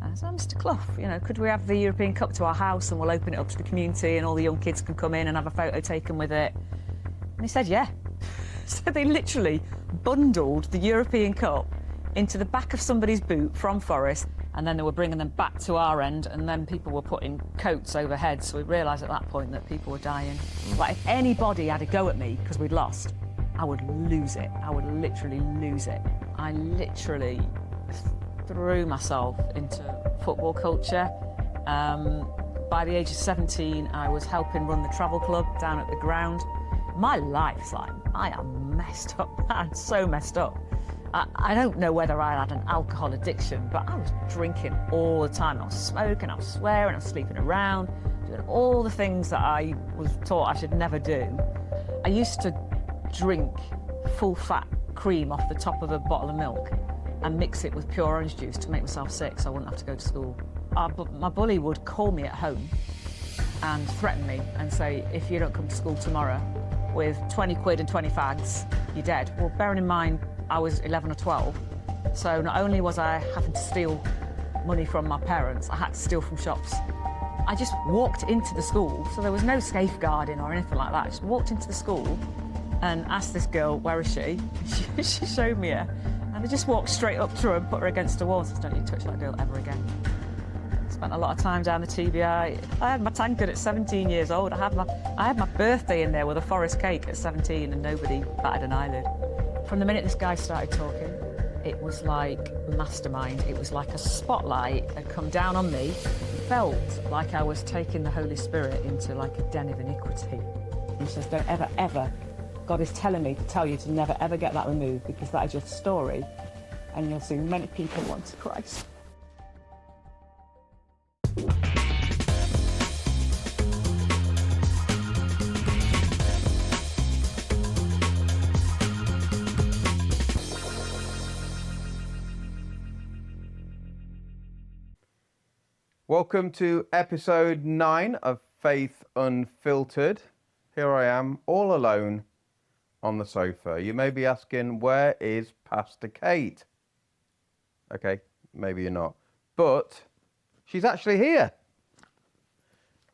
And I said, Mr. Clough, could we have the European Cup to our house and we'll open it up to the community and all the young kids can come in and have a photo taken with it? And he said, yeah. So they literally bundled the European Cup into the back of somebody's boot from Forest, and then they were bringing them back to our end, and then people were putting coats overhead. So we realised at that point that people were dying. Like, if anybody had a go at me because we'd lost, I would lose it. I would literally lose it. I literally threw myself into football culture. By the age of 17, I was helping run the travel club down at the ground. My life's like, I am messed up. I'm so messed up. I don't know whether I had an alcohol addiction, but I was drinking all the time. I was smoking, I was swearing, I was sleeping around, doing all the things that I was taught I should never do. I used to drink full-fat cream off the top of a bottle of milk and mix it with pure orange juice to make myself sick so I wouldn't have to go to school. My bully would call me at home and threaten me and say, if you don't come to school tomorrow with 20 quid and 20 fags, you're dead. Well, bearing in mind, I was 11 or 12, so not only was I having to steal money from my parents, I had to steal from shops. I just walked into the school, so there was no safeguarding or anything like that. I just walked into the school and asked this girl, where is she? She showed me her, and I just walked straight up to her and put her against the wall and said, don't you touch that girl ever again. Spent a lot of time down the TBI. I had my tankard at 17 years old. I had my birthday in there with a Forest cake at 17 and nobody batted an eyelid. From the minute this guy started talking, it was like mastermind. It was like a spotlight had come down on me. It felt like I was taking the Holy Spirit into like a den of iniquity. He says, don't ever, ever, God is telling me to tell you to never, ever get that removed because that is your story and you'll see many people want to Christ. Welcome to episode 9 of Faith Unfiltered. Here I am, all alone on the sofa. You may be asking, where is Pastor Kate? Okay, maybe you're not. But she's actually here.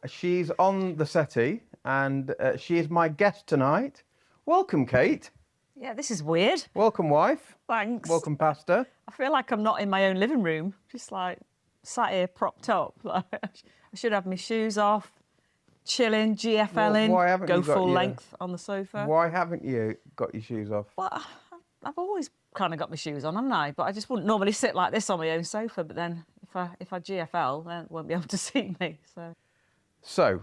She's on the settee and she is my guest tonight. Welcome, Kate. Yeah, this is weird. Welcome, wife. Thanks. Welcome, Pastor. I feel like I'm not in my own living room, just like sat here propped up. Like, I should have my shoes off, chilling, GFLing, go full length on the sofa. Why haven't you got your shoes off? Well, I've always kind of got my shoes on, haven't I? But I just wouldn't normally sit like this on my own sofa. But then if I GFL, then won't be able to see me. So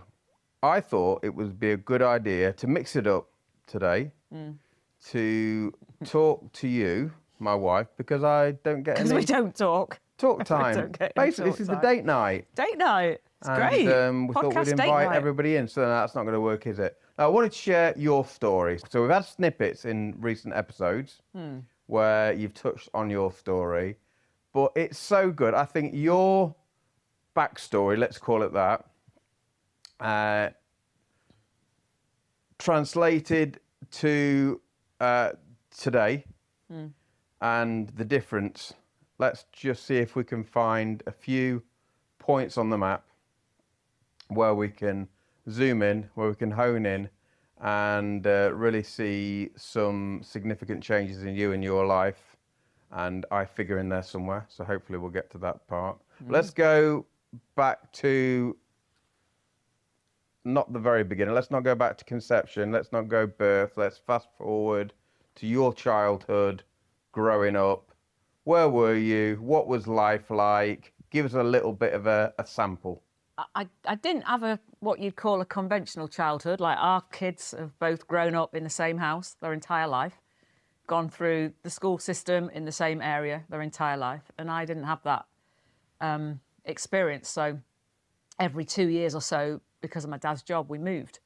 I thought it would be a good idea to mix it up today, to talk to you, my wife, because I don't get any... Because we don't talk. Talk time. Basically, this is the date night. Date night. It's great. We thought we'd invite everybody in, so that's not going to work, is it? Now, I wanted to share your story. So we've had snippets in recent episodes where you've touched on your story, but it's so good. I think your backstory, let's call it that, translated to today and the difference. Let's just see if we can find a few points on the map where we can zoom in, where we can hone in and really see some significant changes in you and your life. And I figure in there somewhere, so hopefully we'll get to that part. Let's go back to, not the very beginning, let's not go back to conception, let's not go birth, let's fast forward to your childhood, growing up. Where were you? What was life like? Give us a little bit of a sample. I didn't have what you'd call a conventional childhood. Like, our kids have both grown up in the same house their entire life, gone through the school system in the same area their entire life, and I didn't have that experience. So every 2 years or so, because of my dad's job, we moved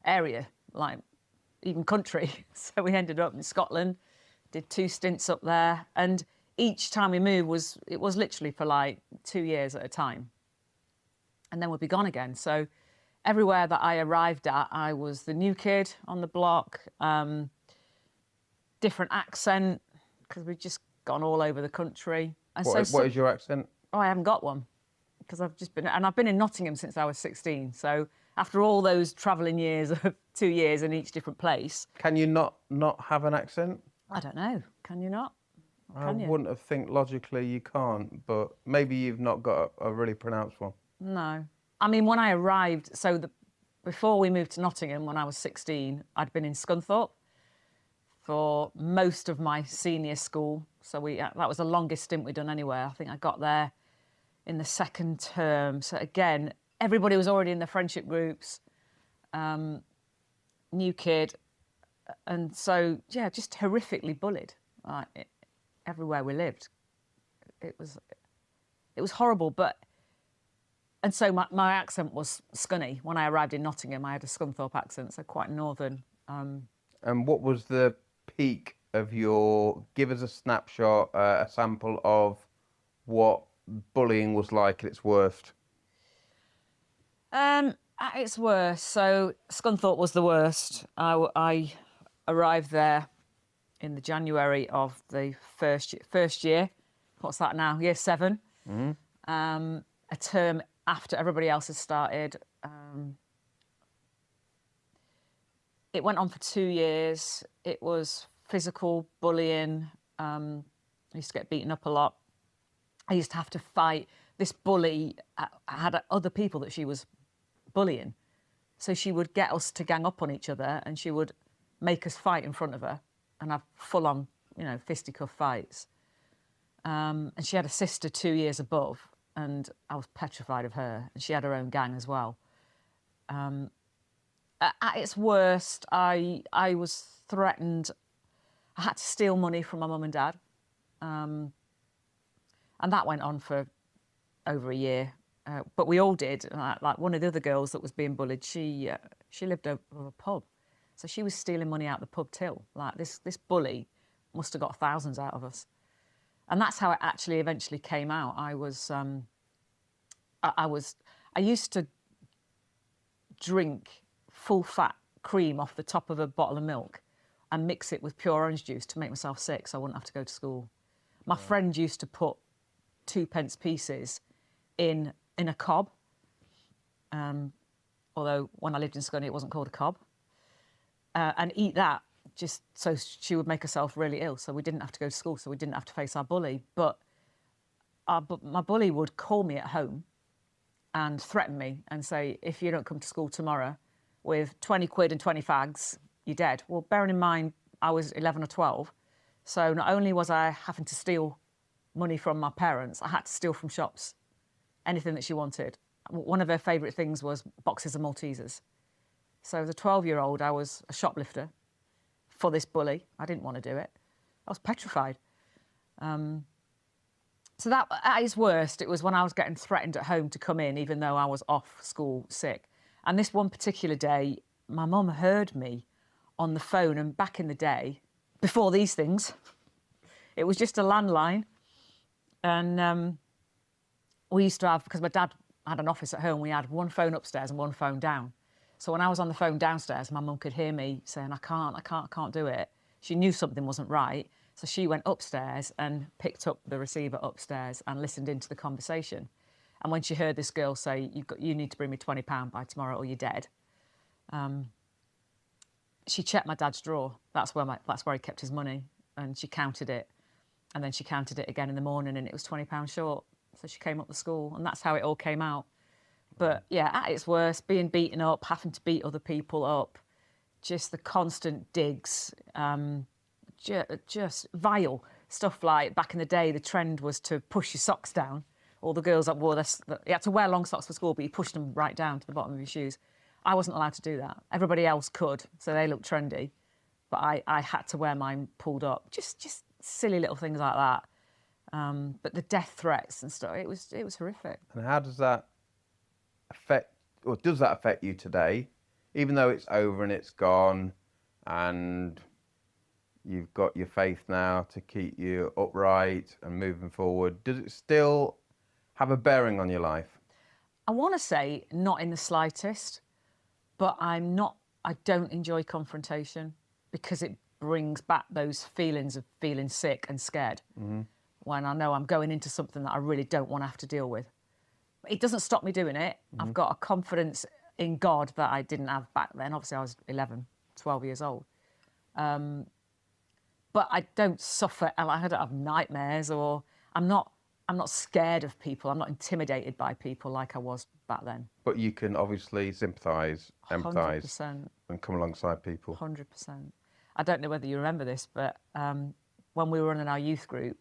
area, like even country. So we ended up in Scotland, did 2 stints up there, and each time we moved it was literally for like 2 years at a time. And then we'd be gone again. So everywhere that I arrived at, I was the new kid on the block, different accent, because we'd just gone all over the country. And what is your accent? Oh, I haven't got one because I've just been, and I've been in Nottingham since I was 16. So after all those travelling years of 2 years in each different place. Can you not have an accent? I don't know. Can you not? I Can you? wouldn't have think logically you can't, but maybe you've not got a really pronounced one. No. I mean, when I arrived, before we moved to Nottingham, when I was 16, I'd been in Scunthorpe for most of my senior school. So that was the longest stint we'd done anywhere. I think I got there in the second term. So again, everybody was already in the friendship groups, new kid. And so, yeah, just horrifically bullied everywhere we lived. It was horrible, and so my accent was scunny. When I arrived in Nottingham, I had a Scunthorpe accent, so quite northern. And what was the peak of give us a snapshot, a sample of what bullying was like at its worst? At its worst, so Scunthorpe was the worst. I arrived there in the January of the first year. What's that now? Year 7. Mm-hmm. A term after everybody else had started. It went on for 2 years. It was physical bullying. I used to get beaten up a lot. I used to have to fight. This bully had other people that she was bullying. So she would get us to gang up on each other and she would make us fight in front of her and have full-on, fisticuff fights. And she had a sister 2 years above, and I was petrified of her. And she had her own gang as well. At its worst, I was threatened. I had to steal money from my mum and dad. And that went on for over a year. But we all did. Like one of the other girls that was being bullied, she lived over a pub. So she was stealing money out the pub till. Like this bully must have got thousands out of us. And that's how it actually eventually came out. I used to drink full fat cream off the top of a bottle of milk and mix it with pure orange juice to make myself sick so I wouldn't have to go to school. My friend used to put 2p pieces in a cob. Although when I lived in Scunny, it wasn't called a cob. And eat that just so she would make herself really ill. So we didn't have to go to school, so we didn't have to face our bully. But my bully would call me at home and threaten me and say, if you don't come to school tomorrow with 20 quid and 20 fags, you're dead. Well, bearing in mind, I was 11 or 12. So not only was I having to steal money from my parents, I had to steal from shops, anything that she wanted. One of her favourite things was boxes of Maltesers. So as a 12-year-old, I was a shoplifter for this bully. I didn't want to do it. I was petrified. So that, at its worst, it was when I was getting threatened at home to come in, even though I was off school sick. And this one particular day, my mum heard me on the phone. And back in the day, before these things, it was just a landline. And we used to have, because my dad had an office at home, we had one phone upstairs and one phone down. So when I was on the phone downstairs, my mum could hear me saying, I can't do it. She knew something wasn't right. So she went upstairs and picked up the receiver upstairs and listened into the conversation. And when she heard this girl say, you need to bring me £20 by tomorrow or you're dead, she checked my dad's drawer. That's where he kept his money. And she counted it. And then she counted it again in the morning and it was £20 short. So she came up to school and that's how it all came out. But yeah, at its worst, being beaten up, having to beat other people up, just the constant digs, just vile stuff. Like back in the day, the trend was to push your socks down. All the girls that wore this, you had to wear long socks for school, but you pushed them right down to the bottom of your shoes. I wasn't allowed to do that. Everybody else could, so they looked trendy. But I had to wear mine pulled up. Just silly little things like that. But the death threats and stuff, it was horrific. And how does that affect, or does that affect you today? Even though it's over and it's gone and you've got your faith now to keep you upright and moving forward, does it still have a bearing on your life? I want to say not in the slightest, but I don't enjoy confrontation because it brings back those feelings of feeling sick and scared. Mm-hmm. when I know I'm going into something that I really don't want to have to deal with. It doesn't stop me doing it. I've got a confidence in God that I didn't have back then. Obviously, I was 11, 12 years old. But I don't suffer, I don't have nightmares, or I'm not scared of people. I'm not intimidated by people like I was back then. But you can obviously sympathise, empathise, 100%. and come alongside people. 100%. I don't know whether you remember this, but when we were running our youth group,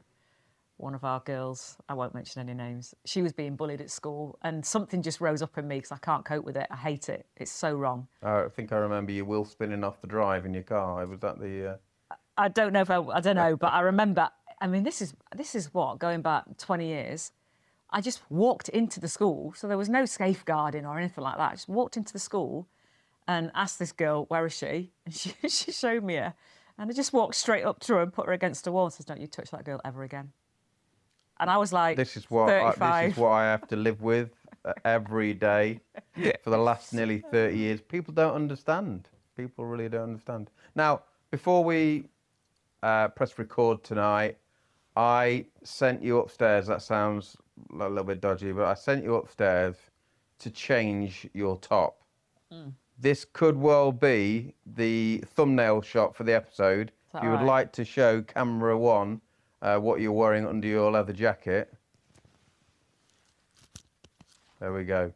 one of our girls, I won't mention any names, she was being bullied at school, and something just rose up in me because I can't cope with it. I hate it. It's so wrong. I think I remember your wheel spinning off the drive in your car. Was that the... I don't know if I don't know, but I remember, I mean, this is what, going back 20 years, I just walked into the school, so there was no safeguarding or anything like that. I just walked into the school and asked this girl, where is she? And she showed me her. And I just walked straight up to her and put her against a wall and says, don't you touch that girl ever again. And I was like, this is what 35. This is what I have to live with every day for the last nearly 30 years. People don't understand. People really don't understand. Now, before we press record tonight, I sent you upstairs. That sounds a little bit dodgy, but I sent you upstairs to change your top. This could well be the thumbnail shot for the episode. If you would like to show camera one what you're wearing under your leather jacket. There we go.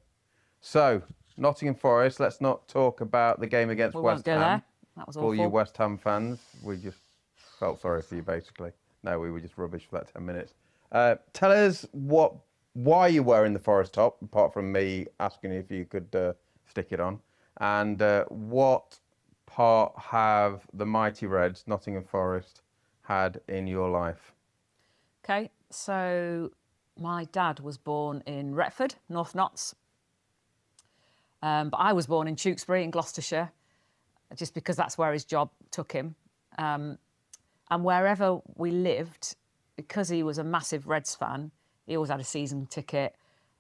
So, Nottingham Forest, let's not talk about the game against West Ham. There. That was awful. For you West Ham fans, we just felt sorry for you, basically. No, we were just rubbish for that 10 minutes. Tell us why you're wearing the Forest top, apart from me asking if you could stick it on. And what part have the mighty Reds, Nottingham Forest, had in your life? Okay, so my dad was born in Retford, North Notts. But I was born in Tewkesbury in Gloucestershire, just because that's where his job took him. And wherever we lived, because he was a massive Reds fan, he always had a season ticket.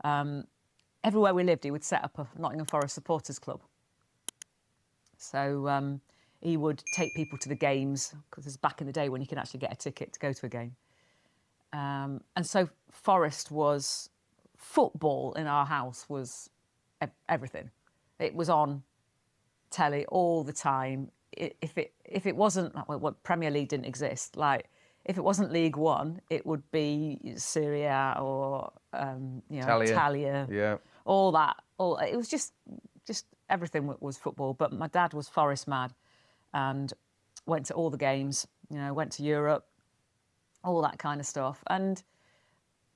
Everywhere we lived, he would set up a Nottingham Forest supporters club. So he would take people to the games, because it was back in the day when you could actually get a ticket to go to a game. And so Forest was, football in our house was everything. It was on telly all the time. If it wasn't, well, Premier League didn't exist. Like, if it wasn't League One, it would be Serie A or Italia. Yeah. All that. It was just everything was football. But my dad was Forest mad, and went to all the games. Went to Europe, all that kind of stuff. And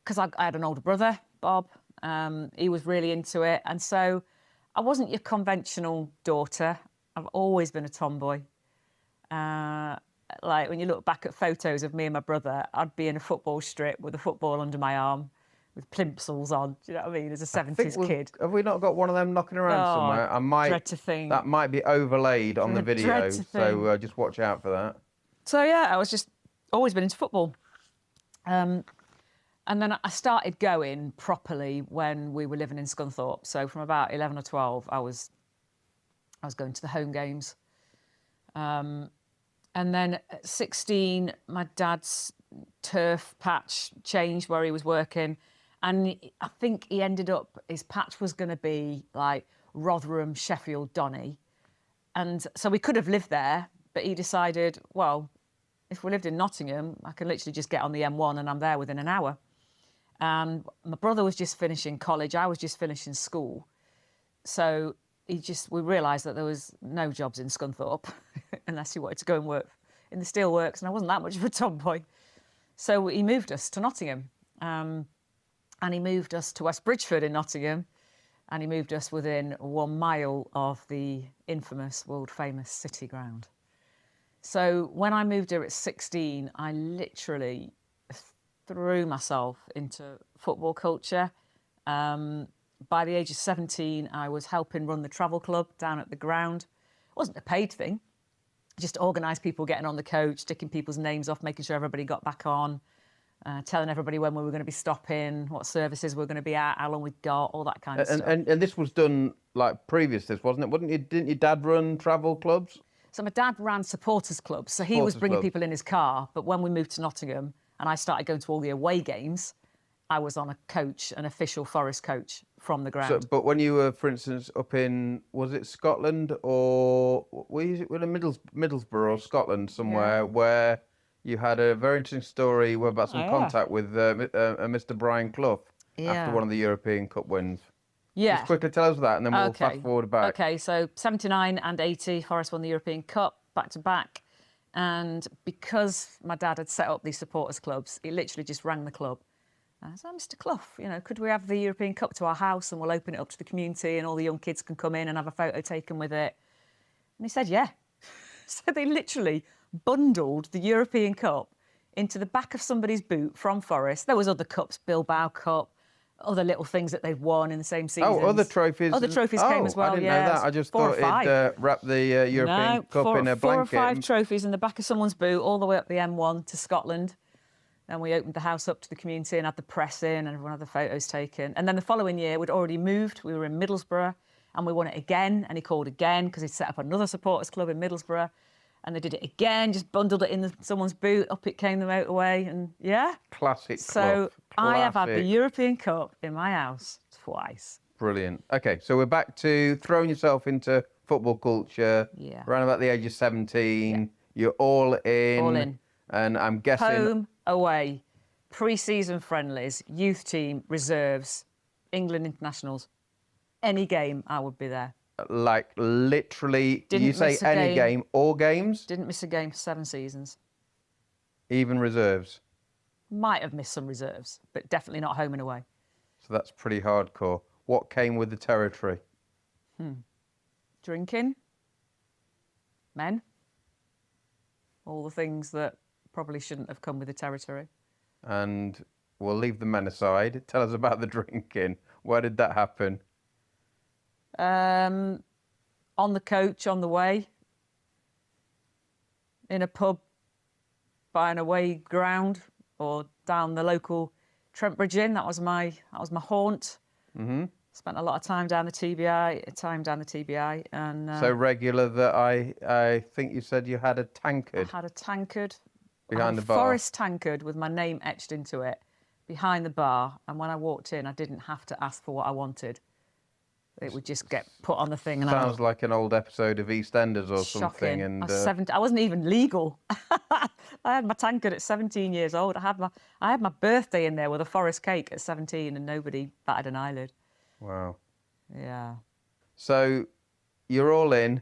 because I had an older brother, Bob, he was really into it, and so I wasn't your conventional daughter. I've always been a tomboy. Like, when you look back at photos of me and my brother, I'd be in a football strip with a football under my arm, with plimpsels on. Do you know what I mean? As a 70s kid. Have we not got one of them knocking around somewhere? Dread to think. That might be overlaid on the video, so just watch out for that. So yeah, I was just always been into football. And then I started going properly when we were living in Scunthorpe. So from about 11 or 12, I was going to the home games. And then at 16, my dad's turf patch changed where he was working. And I think he ended up, his patch was going to be like Rotherham, Sheffield, Donny. And so we could have lived there, but he decided, well, if we lived in Nottingham, I can literally just get on the M1 and I'm there within an hour. And my brother was just finishing college. I was just finishing school. So we realised that there was no jobs in Scunthorpe unless you wanted to go and work in the steelworks, and I wasn't that much of a tomboy. So he moved us to Nottingham. And he moved us to West Bridgeford in Nottingham. And he moved us within 1 mile of the infamous, world-famous City Ground. So when I moved here at 16, I literally threw myself into football culture. By the age of 17, I was helping run the travel club down at the ground. It wasn't a paid thing. Just organised people getting on the coach, ticking people's names off, making sure everybody got back on, telling everybody when we were going to be stopping, what services we were going to be at, how long we'd got, all that kind of stuff. And this was done like previous to this, wasn't it? Didn't your dad run travel clubs? So my dad ran supporters clubs, so he was bringing people in his car. But when we moved to Nottingham, and I started going to all the away games, I was on a coach, an official Forest coach from the ground. So, but when you were, for instance, up in, was it Scotland or were you in Middlesbrough or Scotland somewhere where you had a very interesting story about some contact with Mr. Brian Clough after one of the European Cup wins? Yeah. Just quickly tell us that and then we'll fast forward back. Okay, so 79 and 80, Forest won the European Cup back to back. And because my dad had set up these supporters clubs, he literally just rang the club. And I said, Mr. Clough, you know, could we have the European Cup to our house and we'll open it up to the community and all the young kids can come in and have a photo taken with it? And he said, yeah. So they literally bundled the European Cup into the back of somebody's boot from Forest. There was other cups, Bilbao Cup, other little things that they've won in the same season. Oh, other trophies. Other trophies came as well. I didn't know that. I just thought it'd wrap the European Cup in a blanket. 4 or 5 trophies in the back of someone's boot, all the way up the M1 to Scotland. And we opened the house up to the community and had the press in and everyone had the photos taken. And then the following year, we'd already moved. We were in Middlesbrough and we won it again. And he called again because he'd set up another supporters club in Middlesbrough. And they did it again, just bundled it in someone's boot. Up it came the motorway. And Classic So I have had the European Cup in my house twice. Brilliant. Okay, so we're back to throwing yourself into football culture. Yeah. Around about the age of 17. You're all in. All in. And I'm guessing... Home, away, pre-season friendlies, youth team, reserves, England internationals. Any game, I would be there. Like literally, Didn't you say miss a any game, all games? Didn't miss a game for 7 seasons. Even reserves? Might have missed some reserves, but definitely not home and away. So that's pretty hardcore. What came with the territory? Drinking, men, all the things that probably shouldn't have come with the territory. And we'll leave the men aside. Tell us about the drinking. Where did that happen? On the coach, on the way, in a pub by an away ground or down the local Trent Bridge Inn. That was my haunt. Mm-hmm. Spent a lot of time down the TBI, and so regular that I think you said you had a tankard. I had a tankard behind the bar. Forest tankard with my name etched into it behind the bar, and when I walked in, I didn't have to ask for what I wanted. It would just get put on the thing. And sounds like an old episode of EastEnders or something. And I wasn't even legal. I had my tankard at 17 years old. I had my birthday in there with a Forest cake at 17, and nobody batted an eyelid. Wow. Yeah. So you're all in.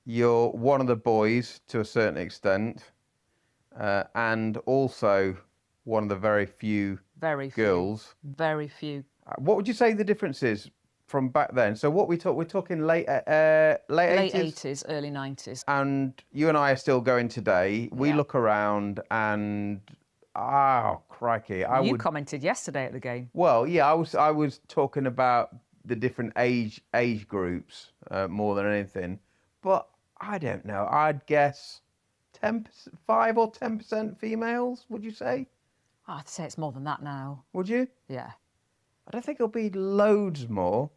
You're one of the boys to a certain extent, and also one of the very few girls. Very few. What would you say the difference is from back then? So what we're talking late 80s? Late 80s, early 90s. And you and I are still going today. We look around and, oh, crikey. You commented yesterday at the game. Well, yeah, I was talking about the different age groups more than anything. But I don't know. I'd guess 5 or 10% females, would you say? Oh, I'd say it's more than that now. Would you? Yeah. I don't think it'll be loads more.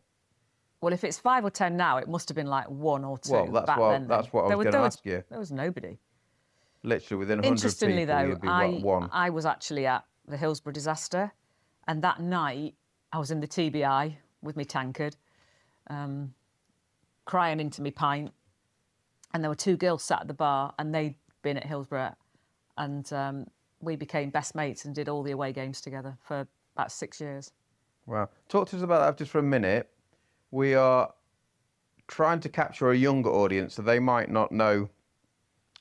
Well, if it's 5 or 10 now, it must have been like 1 or 2 well, that's back what, then. That's what I was going to ask you. There was nobody. Literally within 100 Interestingly, people, though, you'd be one. I was actually at the Hillsborough disaster, and that night I was in the TBI with my tankard, crying into my pint, and there were 2 girls sat at the bar, and they'd been at Hillsborough, and we became best mates and did all the away games together for about 6 years. Wow. Talk to us about that just for a minute. We are trying to capture a younger audience, so they might not know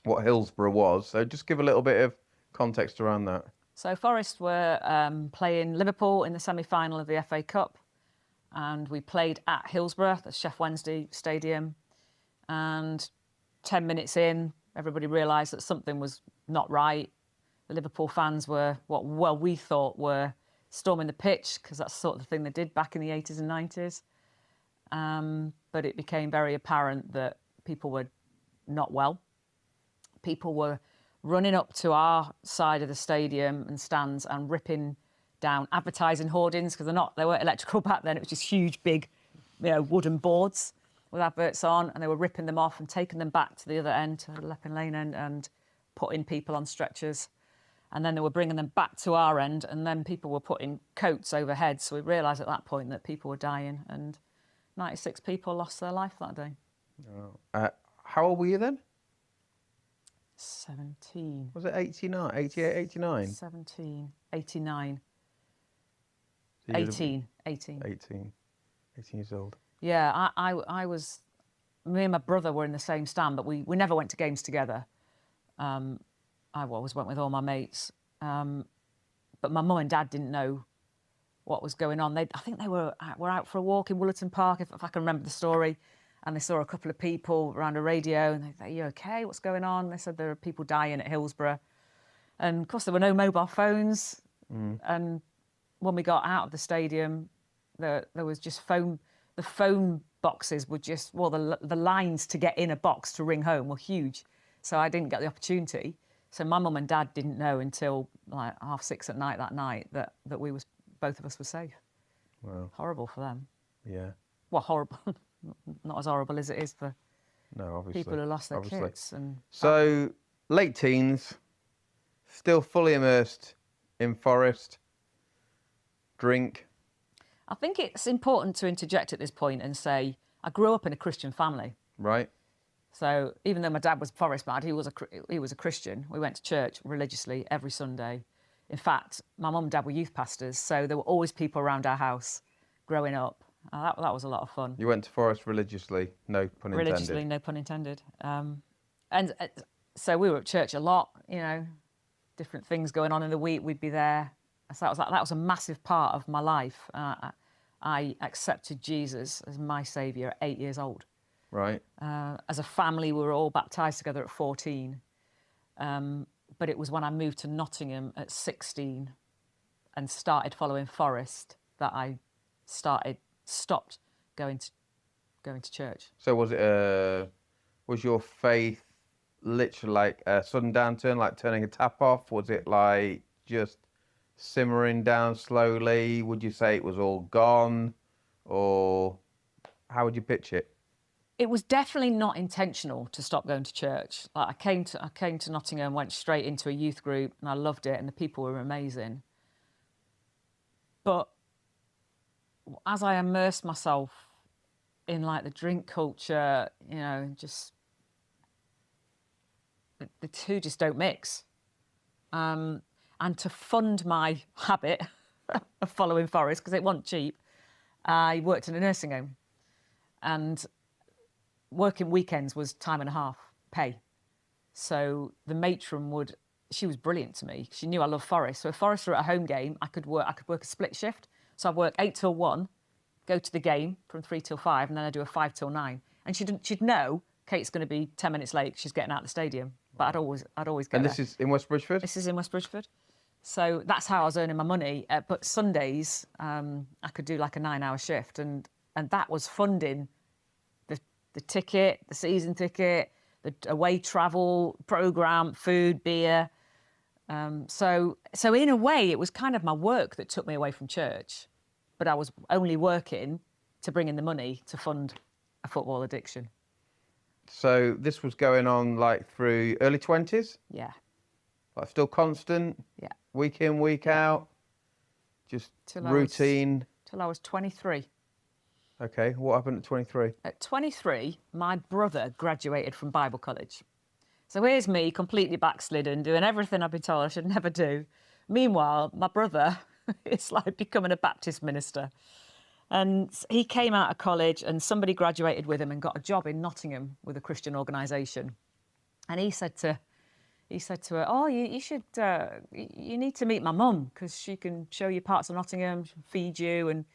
what Hillsborough was. So just give a little bit of context around that. So Forest were playing Liverpool in the semi-final of the FA Cup, and we played at Hillsborough, the Chef Wednesday Stadium, and 10 minutes in, everybody realised that something was not right. The Liverpool fans were what we thought were storming the pitch, because that's sort of the thing they did back in the 80s and 90s. But it became very apparent that people were not well. People were running up to our side of the stadium and stands and ripping down advertising hoardings, because they weren't electrical back then. It was just huge, big, wooden boards with adverts on, and they were ripping them off and taking them back to the other end, to the Leppin Lane end, and putting people on stretchers. And then they were bringing them back to our end, and then people were putting coats overhead. So we realised at that point that people were dying, and 96 people lost their life that day. Oh. How old were you then? 17. Was it 89, 88, 89? 17, 89. So you 18. 18 years old. Yeah, I was... Me and my brother were in the same stand, but we never went to games together. I always went with all my mates. But my mum and dad didn't know what was going on. I think they were out for a walk in Woollerton Park, if I can remember the story, and they saw a couple of people around a radio, and they thought, "Are you okay? What's going on?" They said there are people dying at Hillsborough. And, of course, there were no mobile phones. And when we got out of the stadium, there was just phone... The phone boxes were just... Well, the lines to get in a box to ring home were huge. So I didn't get the opportunity. So my mum and dad didn't know until like 6:30 at night that night that both of us were safe. Wow. Horrible for them. Yeah. Well, horrible. Not as horrible as it is for obviously. people who lost their kids. So late teens, still fully immersed in Forest, drink. I think it's important to interject at this point and say I grew up in a Christian family. Right. So even though my dad was Forest mad, he was a Christian. We went to church religiously every Sunday. In fact, my mum and dad were youth pastors, so there were always people around our house growing up. That was a lot of fun. You went to Forest religiously, no pun intended. Religiously, no pun intended. So we were at church a lot, different things going on in the week, we'd be there. So that was a massive part of my life. I accepted Jesus as my saviour at 8 years old. Right. As a family, we were all baptised together at 14. But it was when I moved to Nottingham at 16 and started following Forest that I stopped going to church. So was your faith literally like a sudden downturn, like turning a tap off? Was it like just simmering down slowly? Would you say it was all gone, or how would you pitch it? It was definitely not intentional to stop going to church. Like I came to Nottingham, went straight into a youth group, and I loved it, and the people were amazing. But as I immersed myself in like the drink culture, just the two just don't mix. And to fund my habit of following Forest, because it wasn't cheap, I worked in a nursing home, and working weekends was time and a half pay. So the matron she was brilliant to me. She knew I loved Forest. So if Forest were at a home game, I could work a split shift. So I'd work 8 till 1, go to the game from 3 till 5, and then I'd do a 5 till 9. And she'd know Kate's going to be 10 minutes late. She's getting out of the stadium. But I'd always get And there. this is in West Bridgeford? This is in West Bridgeford. So that's how I was earning my money. But Sundays, I could do like a 9-hour shift. And that was funding the ticket, the season ticket, the away travel programme, food, beer. So in a way, it was kind of my work that took me away from church. But I was only working to bring in the money to fund a football addiction. So this was going on like through early 20s? Yeah. Like still constant? Yeah. Week in, week out? Just routine? Till I was 23. Okay, what happened at 23? At 23, my brother graduated from Bible college. So here's me, completely backslidden, doing everything I've been told I should never do. Meanwhile, my brother is like becoming a Baptist minister. And he came out of college and somebody graduated with him and got a job in Nottingham with a Christian organisation. And he said to her, "Oh, you should, you need to meet my mum because she can show you parts of Nottingham, feed you, and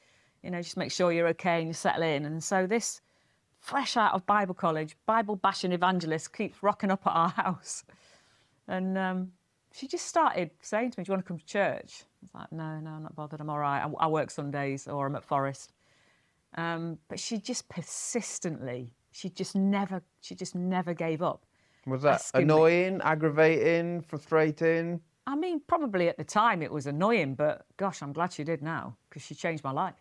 just make sure you're okay and you settle in." And so this fresh out of Bible college, Bible bashing evangelist keeps rocking up at our house, and she just started saying to me, "Do you want to come to church?" I was like, "No, I'm not bothered. I'm all right. I work Sundays or I'm at Forest." But she just persistently, she just never gave up. Was that annoying, aggravating, frustrating? I mean, probably at the time it was annoying, but gosh, I'm glad she did now because she changed my life.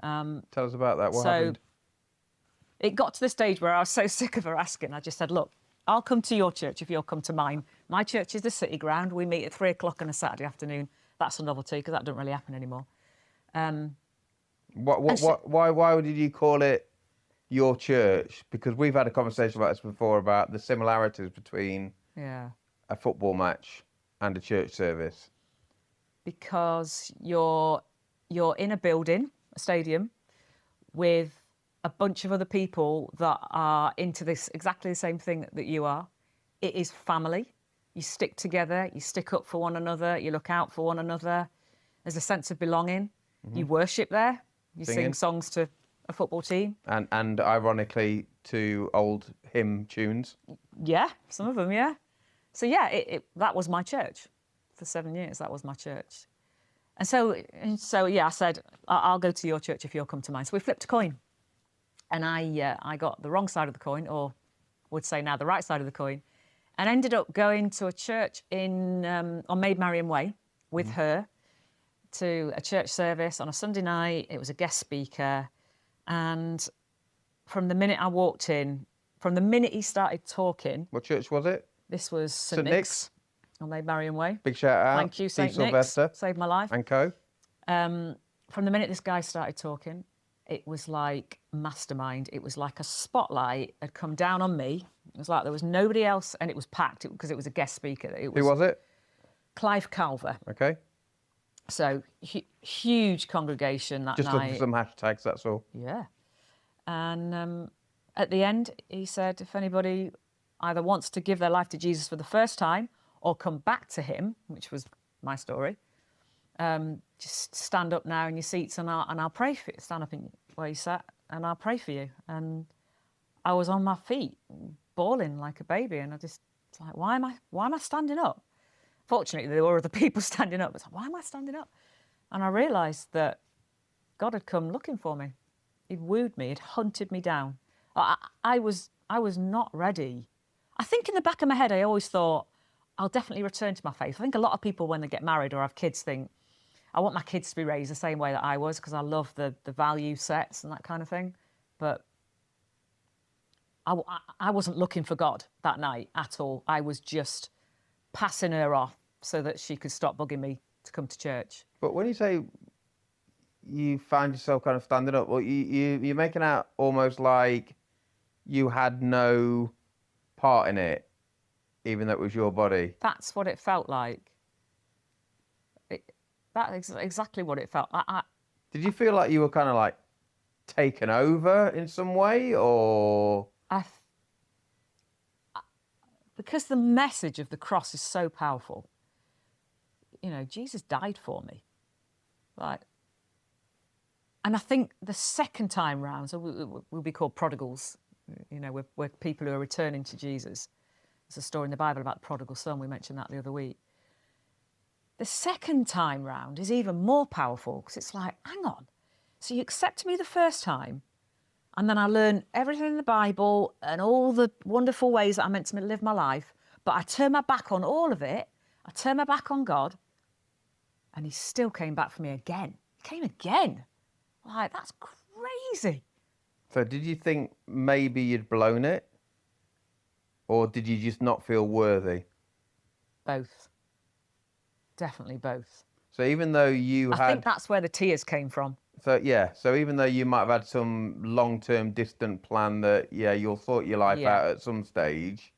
Tell us about that. What happened? It got to the stage where I was so sick of her asking. I just said, "Look, I'll come to your church if you'll come to mine. My church is the City Ground. We meet at 3 o'clock on a Saturday afternoon. That's a novelty because that doesn't really happen anymore. Why did you call it your church? Because we've had a conversation about this before about the similarities between a football match and a church service. Because you're in a building, a stadium, with a bunch of other people that are into this exactly the same thing that you are. It is family. You stick together, you stick up for one another, you look out for one another. There's a sense of belonging. You worship there. You sing songs to a football team. And ironically, to old hymn tunes. Yeah, some of them, yeah. So yeah, that was my church. For 7 years, that was my church. And so yeah, I said, I'll go to your church if you'll come to mine. So we flipped a coin. And I got the wrong side of the coin, or would say now the right side of the coin, and ended up going to a church on Maid Marian Way with her to a church service on a Sunday night. It was a guest speaker. And from the minute I walked in, from the minute he started talking... What church was it? This was St Nick's on Maid Marian Way. Big shout out. Thank you, St Nick's. Saved my life. And co. From the minute this guy started talking, it was like mastermind. It was like a spotlight had come down on me. It was like there was nobody else, and it was packed because it was a guest speaker. Who was it? Clive Calver. Okay. So huge congregation that night. Just look for some hashtags, that's all. Yeah. And at the end, he said, if anybody either wants to give their life to Jesus for the first time or come back to him, which was my story, just stand up now in your seats and I'll pray for you. Stand up in where you sat and I'll pray for you. And I was on my feet, bawling like a baby, and I just was like, why am I standing up? Fortunately, there were other people standing up. I was like, why am I standing up? And I realised that God had come looking for me. He'd wooed me. He'd hunted me down. I was not ready. I think in the back of my head, I always thought, I'll definitely return to my faith. I think a lot of people, when they get married or have kids, think, I want my kids to be raised the same way that I was because I love the value sets and that kind of thing. But I wasn't looking for God that night at all. I was just passing her off so that she could stop bugging me to come to church. But when you say you found yourself kind of standing up, well, you're making out almost like you had no part in it, even though it was your body. That's what it felt like. That's exactly what it felt like. Did you feel like you were kind of like taken over in some way, or...? Because the message of the cross is so powerful. You know, Jesus died for me. And I think the second time round, so we'll be called prodigals, you know, we're people who are returning to Jesus. There's a story in the Bible about the prodigal son. We mentioned that the other week. The second time round is even more powerful because it's like, hang on. So you accept me the first time, and then I learn everything in the Bible and all the wonderful ways that I'm meant to live my life, but I turn my back on all of it. I turn my back on God, and he still came back for me again. He came again. Like, that's crazy. So did you think maybe you'd blown it? Or did you just not feel worthy? Both. Definitely both. So even though I think that's where the tears came from. So even though you might have had some long-term distant plan that, you'll sort your life out at some stage,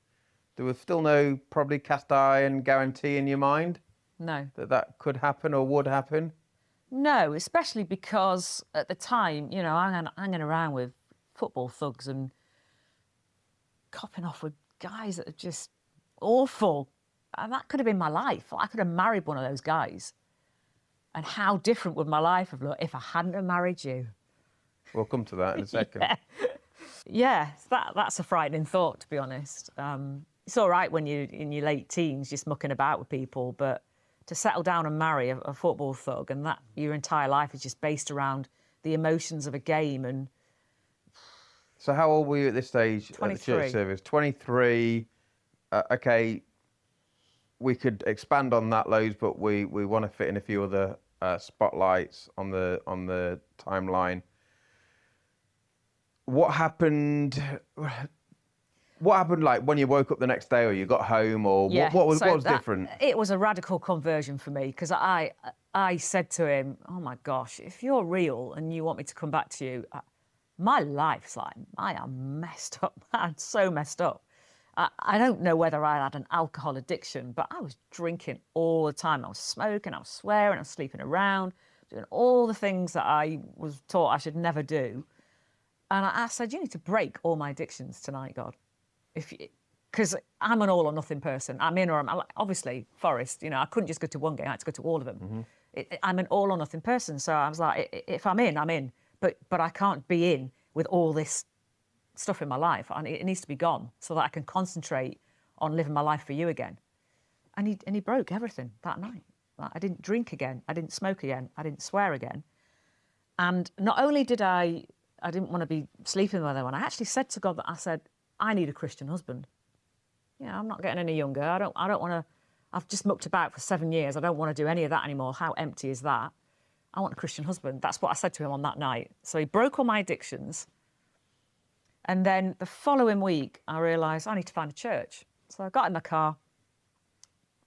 there was still no probably cast iron guarantee in your mind? No. That could happen or would happen? No, especially because at the time, you know, I'm hanging around with football thugs and copping off with guys that are just awful. And that could have been my life. I could have married one of those guys. And how different would my life have looked if I hadn't have married you? We'll come to that in a second. That's a frightening thought, to be honest. It's all right when you're in your late teens, just mucking about with people, but to settle down and marry a football thug and that your entire life is just based around the emotions of a game. And so how old were you at this stage 23. at the church service? 23. Okay, we could expand on that loads, but we want to fit in a few other spotlights on the timeline. What happened? what happened, like, when you woke up the next day or you got home, or what was different? It was a radical conversion for me, because I said to him, oh, my gosh, if you're real and you want me to come back to you, my life's like, I am messed up. I'm so messed up. I don't know whether I had an alcohol addiction, but I was drinking all the time. I was smoking, I was swearing, I was sleeping around, doing all the things that I was taught I should never do. And I said, you need to break all my addictions tonight, God. Because I'm an all or nothing person. I'm in or I'm out. Obviously, Forest, I couldn't just go to one game. I had to go to all of them. Mm-hmm. I'm an all or nothing person. So I was like, if I'm in, I'm in. But I can't be in with all this stuff in my life. And it needs to be gone so that I can concentrate on living my life for you again. And he broke everything that night. I didn't drink again. I didn't smoke again. I didn't swear again. And not only did I didn't want to be sleeping with anyone. I actually said to God I need a Christian husband. I'm not getting any younger. I don't want to. I've just mucked about for 7 years. I don't want to do any of that anymore. How empty is that? I want a Christian husband. That's what I said to him on that night. So he broke all my addictions. And then the following week, I realised I need to find a church. So I got in my car,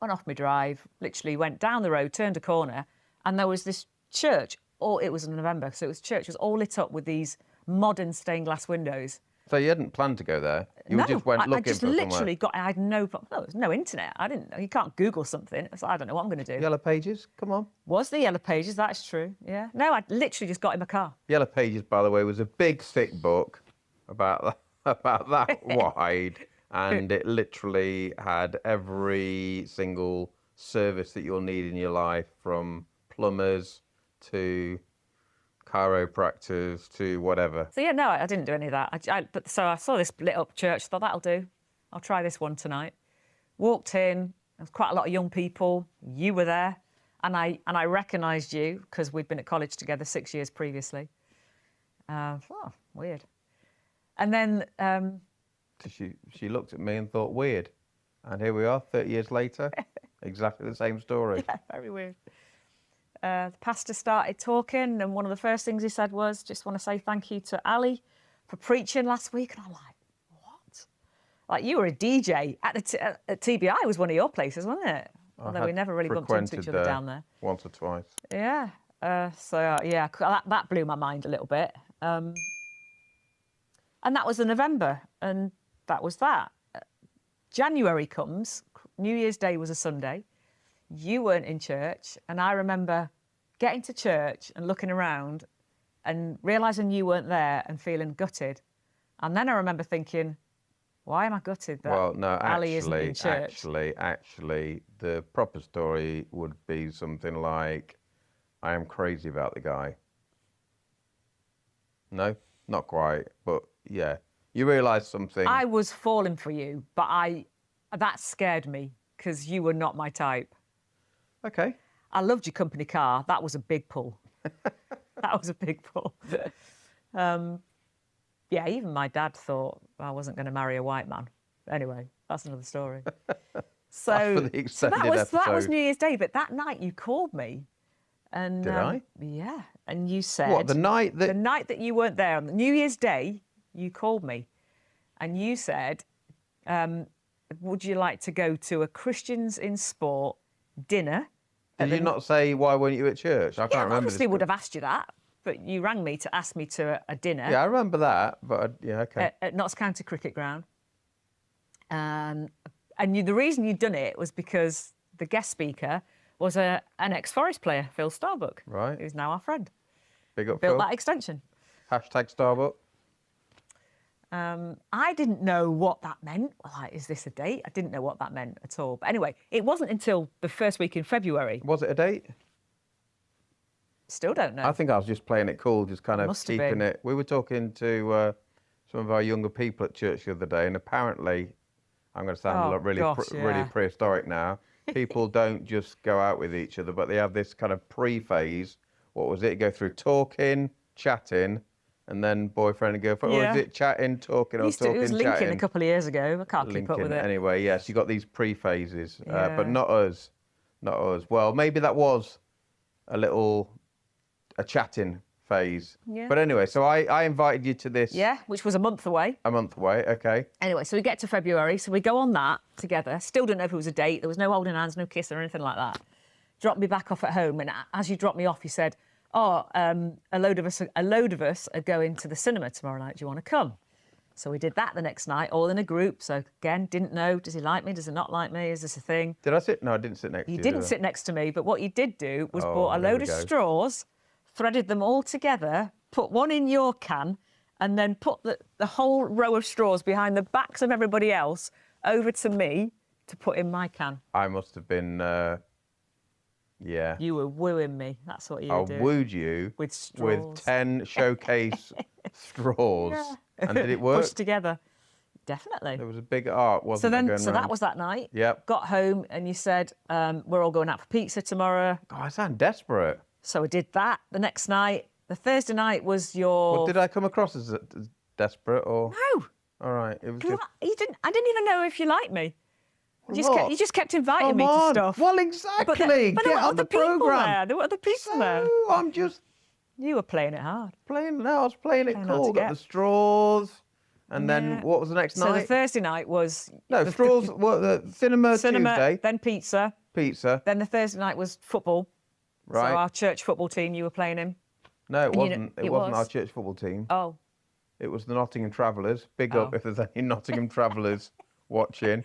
went off my drive, literally went down the road, turned a corner, and there was this church. It was in November, so it was all lit up with these modern stained glass windows. So you hadn't planned to go there? You just went looking for somewhere? I had there's no internet. You can't Google something. So I don't know what I'm going to do. Yellow Pages, come on. Was the Yellow Pages, that's true, yeah. No, I literally just got in my car. Yellow Pages, by the way, was a big, thick book about that wide, and it literally had every single service that you'll need in your life, from plumbers to chiropractors to whatever. So yeah, no, I didn't do any of that. So I saw this lit up church, thought that'll do. I'll try this one tonight. Walked in, there was quite a lot of young people. You were there, and I recognised you because we'd been at college together 6 years previously. Weird. And then she looked at me and thought, weird, and here we are 30 years later, exactly the same story. Yeah, very weird. The pastor started talking, and one of the first things he said was, just want to say thank you to Ali for preaching last week. And I'm like, what? Like, you were a DJ at TBI was one of your places, wasn't it? Although we never really bumped into each other down there. Once or twice. Yeah. That blew my mind a little bit. And that was in November, and that was that. January comes, New Year's Day was a Sunday. You weren't in church, and I remember getting to church and looking around and realising you weren't there and feeling gutted. And then I remember thinking, why am I gutted that Ali isn't in church? Actually, the proper story would be something like, I am crazy about the guy. No, not quite, but yeah. You realise something. I was falling for you, but that scared me because you were not my type. Okay. I loved your company car. That was a big pull. That was a big pull. Yeah, even my dad thought I wasn't going to marry a white man. Anyway, that's another story. So, that was New Year's Day, but that night you called me. And, did I? Yeah, and you said... What, the night that... The night that you weren't there, on the New Year's Day, you called me. And you said, would you like to go to a Christians in Sport dinner? Did you not say, why weren't you at church? I can't remember. I obviously would have asked you that, but you rang me to ask me to a dinner. Yeah, I remember that, but yeah, okay. At Notts County Cricket Ground. And the reason you'd done it was because the guest speaker was an ex-Forest player, Phil Starbuck. Right. Who's now our friend. Big up, Built Phil. that extension. Hashtag Starbuck. I didn't know what that meant. Like, is this a date? I didn't know what that meant at all. But anyway, it wasn't until the first week in February. Was it a date? Still don't know. I think I was just playing it cool, just kind of keeping it. We were talking to some of our younger people at church the other day, and apparently, I'm going to sound really prehistoric now, people don't just go out with each other, but they have this kind of pre-phase. What was it? Go through talking, chatting, and then boyfriend and girlfriend. Yeah. Or is it chatting, talking, or talking, It was chatting? linking a couple of years ago. I can't keep up with it. Anyway, yes, you got these pre-phases, Yeah. but not us. Not us. Well, maybe that was a chatting phase. Yeah. But anyway, so I invited you to this. Yeah, which was a month away. A month away, okay. Anyway, so we get to February, so we go on that together. Still don't know if it was a date. There was no holding hands, no kiss or anything like that. Dropped me back off at home, and as you dropped me off, you said, "Oh, a load of us are going to the cinema tomorrow night. Do you want to come?" So we did that the next night, all in a group. So again, didn't know, does he like me? Does he not like me? Is this a thing? Did I sit? No, I didn't sit next to you. You didn't sit next to me, but what you did do was bought a here load we of go. straws, threaded them all together, put one in your can, and then put the whole row of straws behind the backs of everybody else over to me to put in my can. I must have been, yeah. You were wooing me. That's what you I were doing. wooed you With straws. with 10 showcase straws. Yeah. And did it work? Pushed together. Definitely. There was a big art, wasn't So there? then, going so round? that was that night. Yep. Got home and you said, we're all going out for pizza tomorrow. Oh, I sound desperate. So we did that the next night. The Thursday night was your... Well, did I come across as desperate or? No. All right. It was just... You didn't. I didn't even know if you liked me. What? You just kept inviting Come me to on. stuff. Well, exactly. But there Get were on other the people programme. there. There were other people there. So, I'm just You were playing it hard. playing. No, I was playing it Playing hard cool. to Got get. the straws. And then Yeah. what was the next So the night? Thursday night was... No, straws. What, the cinema Tuesday. then pizza. Pizza. Then the Thursday night was football. Right. So our church football team, you were playing in. No, it And you know- wasn't. It it wasn't was. our church football team. Oh. It was the Nottingham Travellers. Big up Oh. if there's any Nottingham Travellers watching.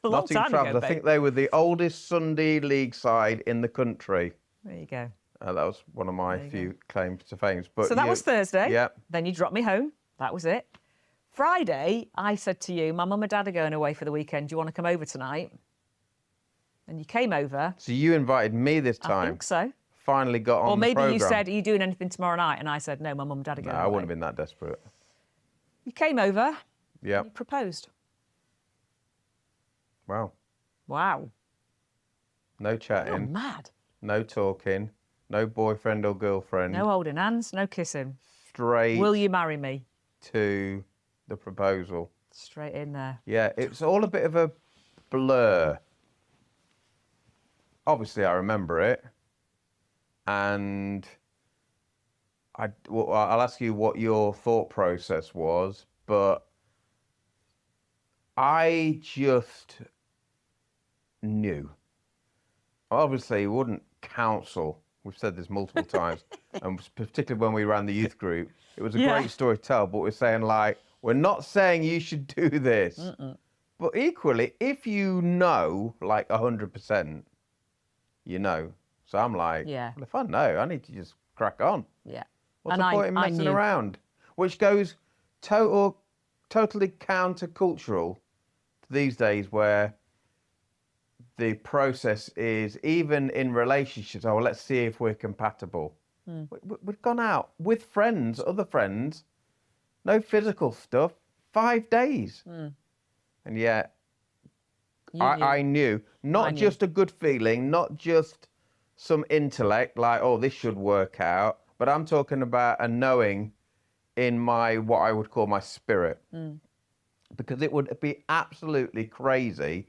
A long Nottingham time ago, Travellers. I babe. think they were the oldest Sunday league side in the country. There you go. That was one of my There you few claims to fame. But So that was Thursday. Yep. Then you dropped me home. That was it. Friday, I said to you, my mum and dad are going away for the weekend. Do you want to come over tonight? And you came over. So you invited me this I time. think so. Finally got on Or maybe the programme. you said, are you doing anything tomorrow night? And I said, no, my mum and dad are No, going I away. wouldn't have been that desperate. You came over. Yep. You proposed. Wow. Wow. No You're chatting. mad. No talking. No boyfriend or girlfriend. No holding hands, no kissing. Straight Will you marry me? to the proposal. Straight in there. Yeah, it's all a bit of a blur. Obviously, I remember it. And I'll ask you what your thought process was, but I just knew. Obviously, wouldn't counsel. We've said this multiple times, and particularly when we ran the youth group, it was a Yeah. great story to tell. But we're saying like, we're not saying you should do this, but equally, if you know, like 100%, you know. So I'm like, Yeah. well, if I know, I need to just crack on. Yeah. What's And the I- point in I messing knew. around? Which goes totally counter-cultural these days, where the process is, even in relationships, oh, well, let's see if we're compatible. We've gone out with friends, other friends, no physical stuff, 5 days. And yet, I knew, not I knew. just a good feeling, not just some intellect, like, oh, this should work out, but I'm talking about a knowing in my, what I would call my spirit. Because it would be absolutely crazy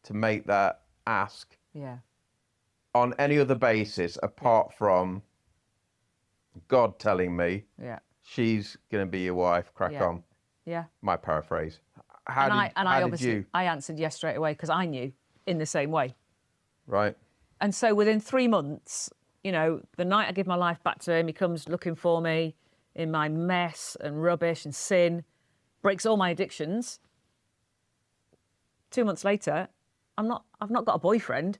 to make that ask Yeah. on any other basis apart from God telling me Yeah. she's going to be your wife, crack Yeah. on. Yeah. My paraphrase. How And did I you? obviously, I answered yes straight away because I knew in the same way. Right. And so within 3 months, you know, the night I give my life back to him, he comes looking for me in my mess and rubbish and sin, breaks all my addictions. 2 months later, I've not got a boyfriend.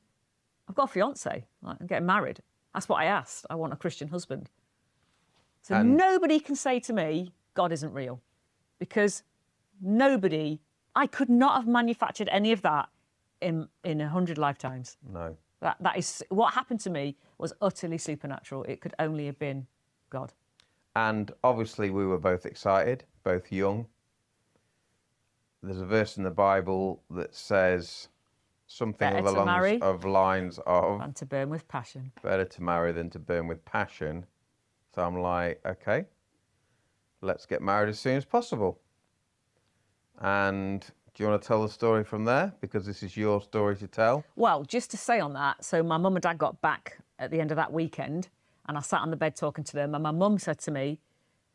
I've got a fiance. Like, I'm getting married. That's what I asked. I want a Christian husband. So And- nobody can say to me, God isn't real. Because I could not have manufactured any of that in 100 lifetimes. No. That is what happened to me was utterly supernatural. It could only have been God. And obviously we were both excited, both young. There's a verse in the Bible that says something Better to along marry of lines of And to burn with passion. better to marry than to burn with passion. So I'm like, okay, let's get married as soon as possible. And do you want to tell the story from there? Because this is your story to tell. Well, just to say on that, so my mum and dad got back at the end of that weekend And I sat on the bed talking to them, and my mum said to me,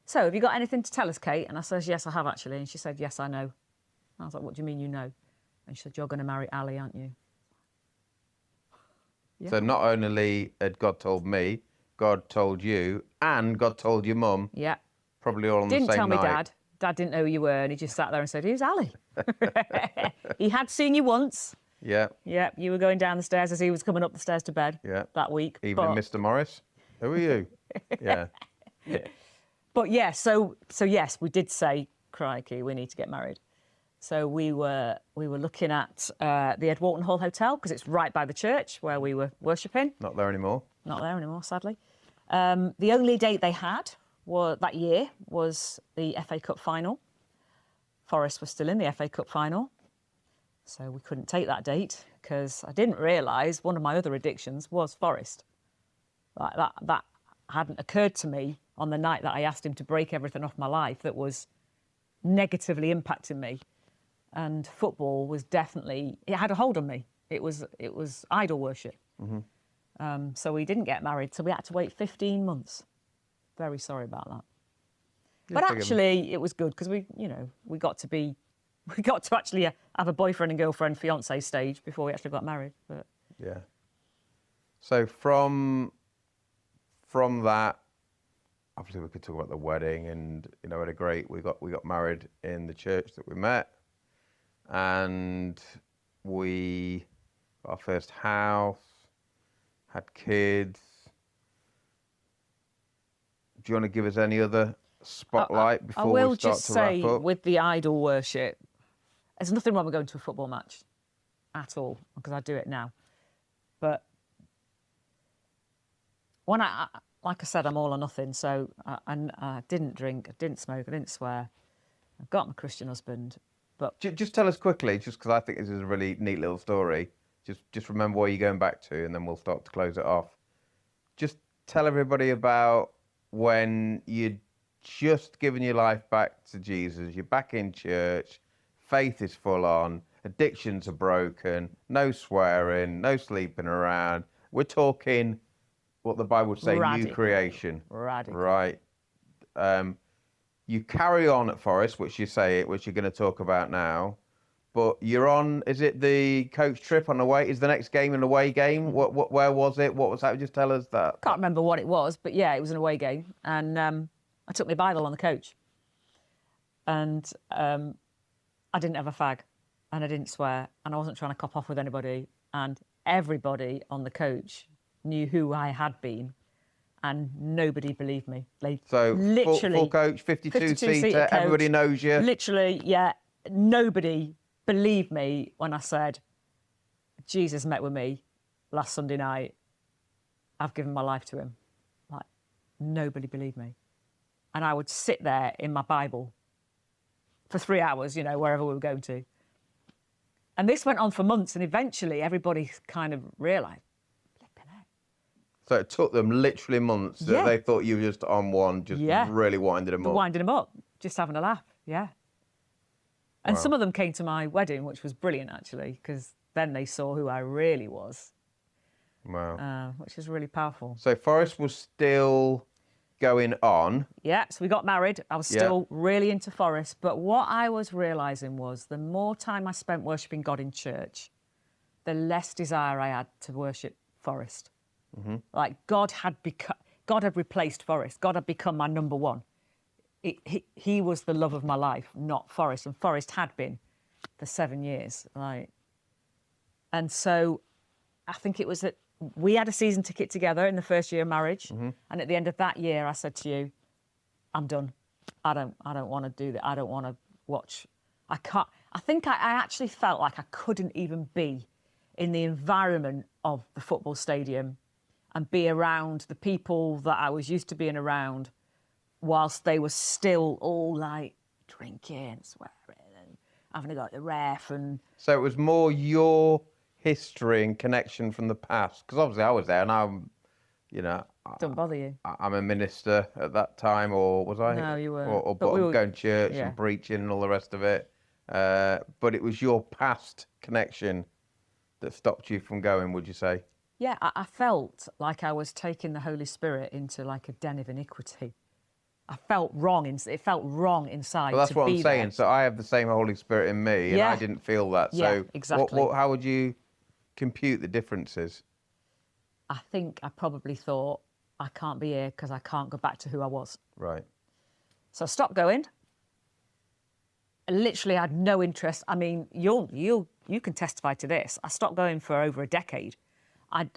"So, have you got anything to tell us, Kate?" And I says, "Yes, I have, actually." And she said, "Yes, I know." And I was like, "What do you mean you know?" And she said, "You're going to marry Ali, aren't you?" Yeah. So not only had God told me, God told you, and God told your mum. Yeah. Probably all on the same night. Didn't tell me Dad. Dad didn't know who you were, and he just sat there and said, "Who's Ali?" He had seen you once. Yeah. Yeah, you were going down the stairs as he was coming up the stairs to bed. Yeah. That week. Evening, Mr. Morris. Who are you? Yeah. But yeah, so yes, we did say, crikey, we need to get married. So we were looking at the Ed Walton Hall Hotel, because it's right by the church where we were worshipping. Not there anymore. Not there anymore, sadly. The only date they had that year was the FA Cup final. Forest was still in the FA Cup final. So we couldn't take that date because I didn't realise one of my other addictions was Forest. Like that hadn't occurred to me on the night that I asked him to break everything off my life that was negatively impacting me. And football was definitely, it had a hold on me. It was idol worship. Mm-hmm. So we didn't get married, so we had to wait 15 months. Very sorry about that. Yeah, but actually, it was good because we got to actually have a boyfriend and girlfriend, fiancé stage before we actually got married. But yeah. So from that, obviously we could talk about the wedding, and we had a great. We got married in the church that we met, and we got our first house, had kids. Do you want to give us any other spotlight before we start to wrap up? I will just say, with the idol worship, there's nothing wrong with going to a football match at all, because I do it now. But when like I said, I'm all or nothing. So I didn't drink, I didn't smoke, I didn't swear. I've got my Christian husband. But just tell us quickly, just because I think this is a really neat little story. Just remember where you're going back to, and then we'll start to close it off. Just tell everybody about when you'd just given your life back to Jesus, you're back in church, faith is full on, addictions are broken, no swearing, no sleeping around. We're talking what the Bible would say, radical. New creation. Radical. Right. You carry on at Forest, which you're going to talk about now. But you're on, is it the coach trip on the way? Is the next game an away game? Where was it? What was that? Just tell us that. Can't remember what it was, but yeah, it was an away game. And I took my Bible on the coach. And I didn't have a fag, and I didn't swear, and I wasn't trying to cop off with anybody. And everybody on the coach knew who I had been, and nobody believed me. So literally, full coach, 52 seater, coach, everybody knows you. Literally, yeah, nobody believed me when I said, Jesus met with me last Sunday night. I've given my life to him. Like, nobody believed me. And I would sit there in my Bible for 3 hours, wherever we were going to. And this went on for months, and eventually everybody kind of realised, flipping out. So it took them literally months that they thought you were just on one, just really winding them up. Winding them up, just having a laugh, yeah. And some of them came to my wedding, which was brilliant, actually, because then they saw who I really was. Wow. Which is really powerful. So Forest was still going on. Yeah, so we got married. I was still really into Forest. But what I was realising was the more time I spent worshipping God in church, the less desire I had to worship Forest. Mm-hmm. Like God had replaced Forest. God had become my number one. He was the love of my life, not Forest. And Forest had been for 7 years. And so I think it was that we had a season ticket together in the first year of marriage. Mm-hmm. And at the end of that year, I said to you, I'm done. I don't want to do that. I don't want to watch. I can't. I think I actually felt like I couldn't even be in the environment of the football stadium and be around the people that I was used to being around whilst they were still all like drinking, swearing and having to go at the ref. And so it was more your history and connection from the past, because obviously I was there, and I'm, don't bother you. I'm a minister at that time, or was I? No, you were. But we were going to church and preaching and all the rest of it. But it was your past connection that stopped you from going, would you say? Yeah, I felt like I was taking the Holy Spirit into like a den of iniquity. I felt wrong. It felt wrong inside. Well, that's to what I'm be saying. there. So I have the same Holy Spirit in me, and I Yeah. didn't feel that. Yeah, So exactly. how would you compute the differences? I think I probably thought, I can't be here because I can't go back to who I was. Right. So I stopped going. I literally had no interest. I mean, you can testify to this. I stopped going for over a decade.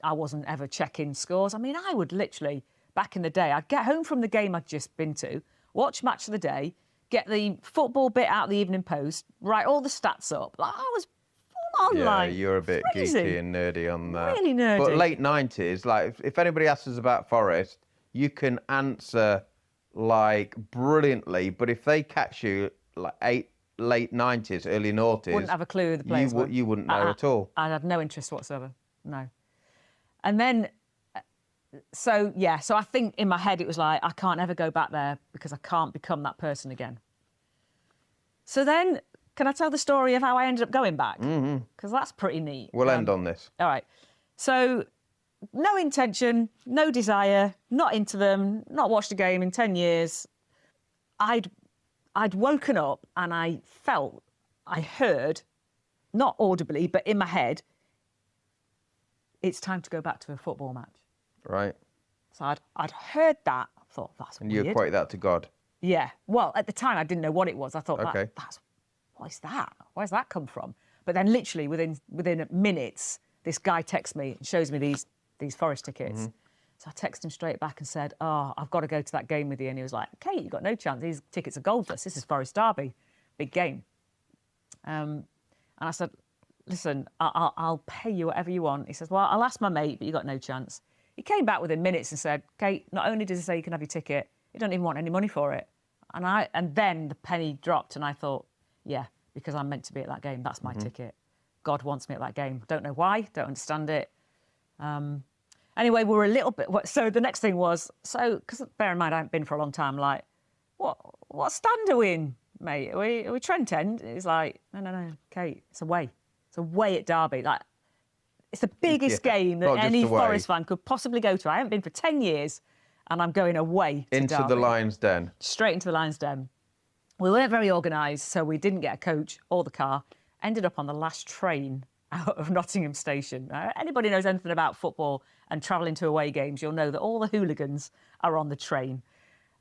I wasn't ever checking scores. I mean, I would literally, back in the day, I'd get home from the game I'd just been to, watch Match of the Day, get the football bit out of the Evening Post, write all the stats up. Like, I was full on, Yeah, like, you're a bit crazy. geeky and nerdy on that. Really nerdy. But late 90s, like, if anybody asks us about Forest, you can answer, like, brilliantly. But if they catch you, like, late 90s, early noughties... Wouldn't have a clue who the players were. You wouldn't know at all. I had no interest whatsoever, no. And then, so I think in my head it was like, I can't ever go back there because I can't become that person again. So then, can I tell the story of how I ended up going back? Because that's pretty neat. We'll end on this. All right. So, no intention, no desire, not into them, not watched a game in 10 years. I'd woken up and I heard, not audibly, but in my head, it's time to go back to a football match. Right. So I'd heard that. I thought, that's And weird. you equate that to God. Yeah. Well, at the time, I didn't know what it was. I thought, Okay. what is that? Where's that come from? But then literally within minutes, this guy texts me and shows me these Forest tickets. So I texted him straight back and said, I've got to go to that game with you. And he was like, Kate, you've got no chance. These tickets are goldless. This is Forest Derby. Big game. And I said, listen, I'll pay you whatever you want. He says, well, I'll ask my mate, but you got no chance. He came back within minutes and said, Kate, not only does he say you can have your ticket, he don't even want any money for it. And then the penny dropped and I thought, yeah, because I'm meant to be at that game. That's my ticket. God wants me at that game. Don't know why, don't understand it. Anyway, we were a little bit... So the next thing was, because bear in mind, I haven't been for a long time, like, what stand are we in, mate? Are we Trent End? He's like, no, Kate, it's away. It's away at Derby. Like, it's the biggest game that any Forest fan could possibly go to. I haven't been for 10 years, and I'm going away to Into Derby. the Lion's Den. Straight into the Lion's Den. We weren't very organised, so we didn't get a coach or the car. Ended up on the last train out of Nottingham station. Anybody knows anything about football and travelling to away games, you'll know that all the hooligans are on the train.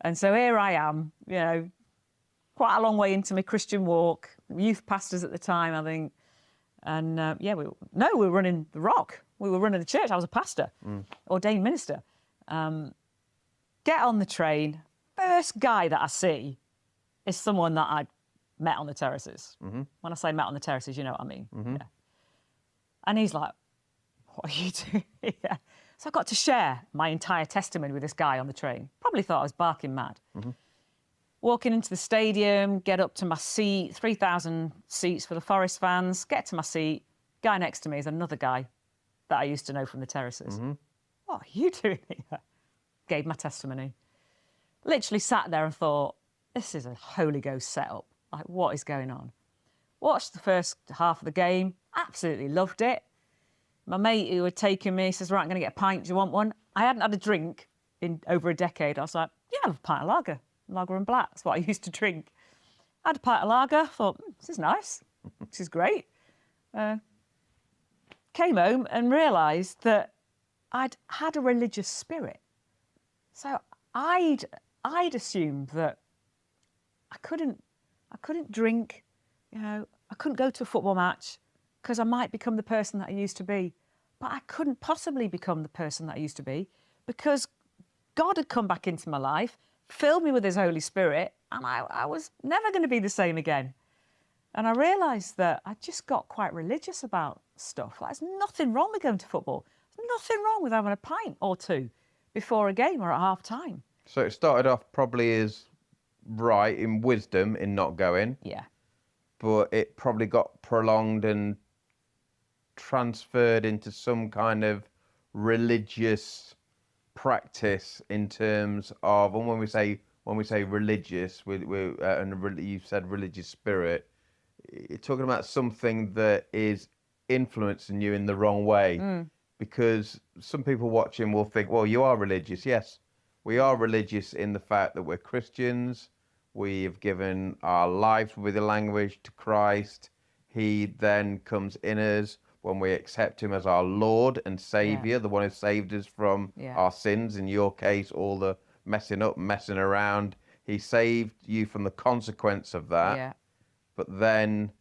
And so here I am, quite a long way into my Christian walk, youth pastors at the time, I think. And we were running the Rock. We were running the church. I was a pastor, ordained minister. Get on the train. First guy that I see is someone that I'd met on the terraces. When I say met on the terraces, you know what I mean. Yeah. And he's like, what are you doing here? So I got to share my entire testimony with this guy on the train. Probably thought I was barking mad. Walking into the stadium, get up to my seat, 3,000 seats for the Forest fans, get to my seat. Guy next to me is another guy that I used to know from the terraces. What are you doing here? Gave my testimony. Literally sat there and thought, this is a Holy Ghost setup. Like, what is going on? Watched the first half of the game, absolutely loved it. My mate who had taken me says, right, I'm going to get a pint. Do you want one? I hadn't had a drink in over a decade. I was like, yeah, have a pint of lager and black. That's what I used to drink. I had a pint of lager, thought, this is nice. This is great. Came home and realised that I'd had a religious spirit. So I'd assumed that I couldn't drink, I couldn't go to a football match because I might become the person that I used to be. But I couldn't possibly become the person that I used to be because God had come back into my life, filled me with his Holy Spirit, and I was never going to be the same again. And I realised that I just got quite religious about stuff. Like, there's nothing wrong with going to football. There's nothing wrong with having a pint or two before a game or at half time. So it started off probably as right in wisdom in not going. Yeah. But it probably got prolonged and transferred into some kind of religious practice in terms of, and when we say religious, and you said religious spirit, you're talking about something that is influencing you in the wrong way. because some people watching will think, well, you are religious. Yes, we are religious in the fact that we're Christians. We have given our lives with the language to Christ. He then comes in us when we accept him as our Lord and Saviour, the one who saved us from our sins. In your case, all the messing up, messing around. He saved you from the consequence of that. Yeah. But then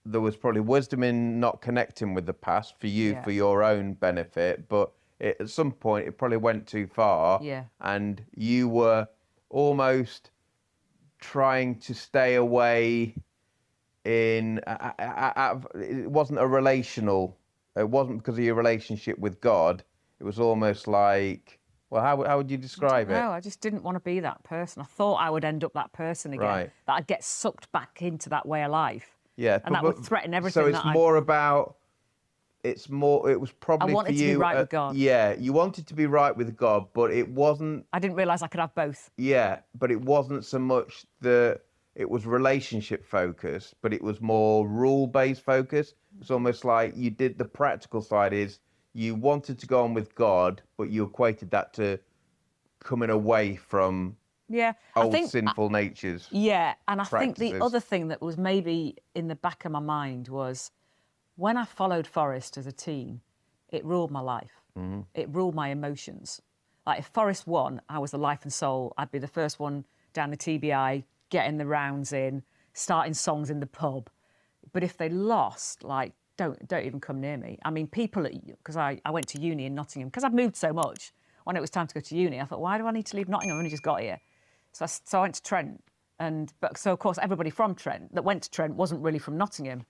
there was probably wisdom in not connecting with the past for you, for your own benefit. But at some point, it probably went too far. Yeah. And you were almost trying to stay away it wasn't a relational, it wasn't because of your relationship with God. It was almost like, well, how would you describe it? No, I just didn't want to be that person. I thought I would end up that person again. Right. That I'd get sucked back into that way of life. Yeah. And that would threaten everything. So it's more about, it was probably I wanted for you, to be right with God. Yeah, you wanted to be right with God, but it wasn't. I didn't realise I could have both. Yeah, but it wasn't so much it was relationship focused, but it was more rule-based focus. It's almost like you did the practical side is you wanted to go on with God, but you equated that to coming away from old sinful natures. Yeah, and I think the practices. other thing that was maybe in the back of my mind was when I followed Forrest as a teen, it ruled my life. Mm-hmm. It ruled my emotions. Like if Forrest won, I was the life and soul. I'd be the first one down the TBI, getting the rounds in, starting songs in the pub. But if they lost, like, don't even come near me. I mean, people, because I went to uni in Nottingham, because I'd moved so much. When it was time to go to uni, I thought, why do I need to leave Nottingham? I've only just got here. So I went to Trent. So, of course, everybody from Trent that went to Trent wasn't really from Nottingham.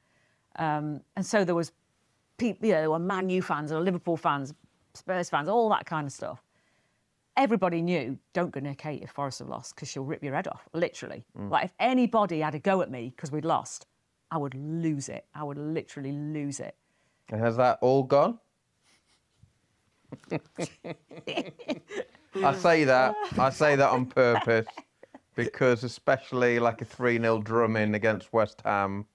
And so there was people, there were Man U fans, or Liverpool fans, Spurs fans, all that kind of stuff. Everybody knew, don't go near Kate if Forest have lost, because she'll rip your head off, literally. Like, if anybody had a go at me because we'd lost, I would lose it. I would literally lose it. And has that all gone? I say that on purpose, because especially like a 3-0 drumming against West Ham,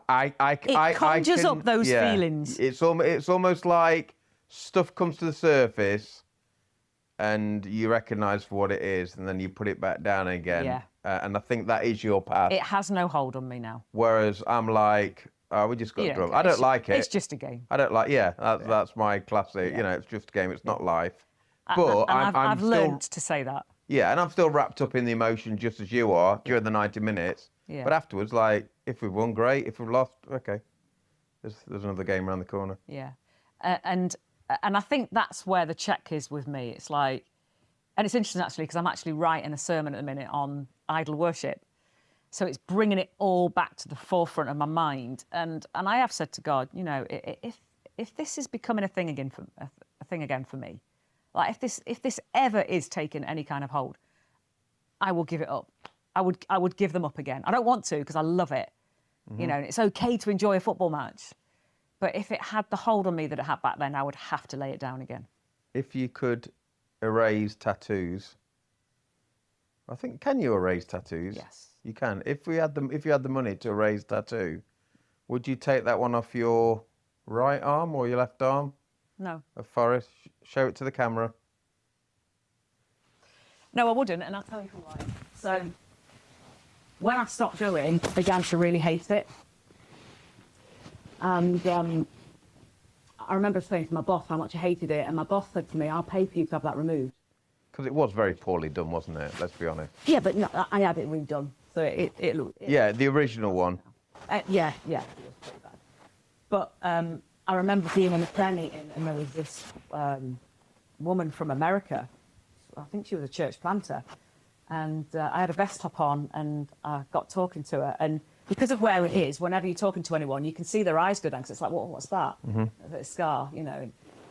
it conjures up those feelings. It's almost like stuff comes to the surface and you recognise for what it is, and then you put it back down again. Yeah. And I think that is your path. It has no hold on me now. Whereas I'm like, oh, we just got to drum. I don't like it. It's just a game. I don't like. That's my classic. Yeah. It's just a game. It's not life. But I've still, learned to say that. Yeah, and I'm still wrapped up in the emotion just as you are during the 90 minutes. Yeah. But afterwards, like, if we've won, great. If we've lost, okay. There's another game around the corner. Yeah, and I think that's where the check is with me. It's like, and it's interesting actually because I'm actually writing a sermon at the minute on idol worship, so it's bringing it all back to the forefront of my mind. And I have said to God, if this is becoming a thing again for me, like if this ever is taking any kind of hold, I will give it up. I would give them up again. I don't want to because I love it. Mm-hmm. And it's okay to enjoy a football match. But if it had the hold on me that it had back then, I would have to lay it down again. If you could erase tattoos, I think, can you erase tattoos? Yes. You can. If you had the money to erase tattoo, would you take that one off your right arm or your left arm? No. Of Forrest? Show it to the camera. No, I wouldn't, and I'll tell you why. So, when I stopped doing, I began to really hate it. And I remember saying to my boss how much I hated it, and my boss said to me, I'll pay for you to have that removed. Because it was very poorly done, wasn't it? Let's be honest. Yeah, but no, I had it redone. So it yeah, the original one. Yeah, it was pretty bad. But I remember being in a prayer meeting, and there was this woman from America. I think she was a church planter. And I had a vest top on, and I got talking to her. And because of where it is, whenever you're talking to anyone, you can see their eyes go down, because it's like, what's that? Mm-hmm. A scar,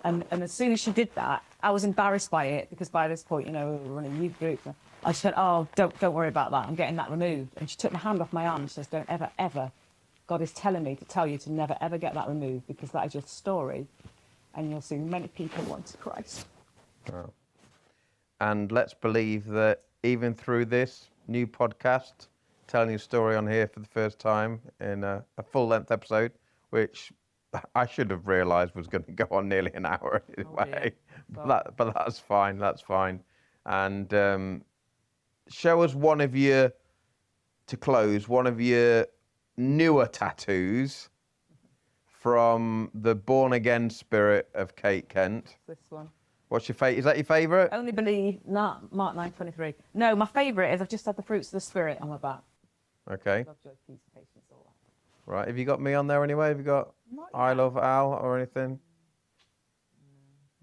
And as soon as she did that, I was embarrassed by it, because by this point, we were running a youth group. I said, oh, don't worry about that. I'm getting that removed. And she took my hand off my arm and says, don't ever. God is telling me to tell you to never, ever get that removed, because that is your story. And you'll see many people want to Christ. Wow. And let's believe that even through this new podcast, telling your story on here for the first time in a full-length episode, which I should have realised was going to go on nearly an hour anyway. Sorry. But that's fine. That's fine. And show us one of your newer tattoos from the born again spirit of Kate Kent. This one. What's your favourite? Is that your favourite? Only believe, Mark 9:23. No, my favourite is I've just had the fruits of the spirit on my back. Okay. Love, joy, peace, patience, all that. Right. Have you got me on there anyway? Have you got I love Al or anything?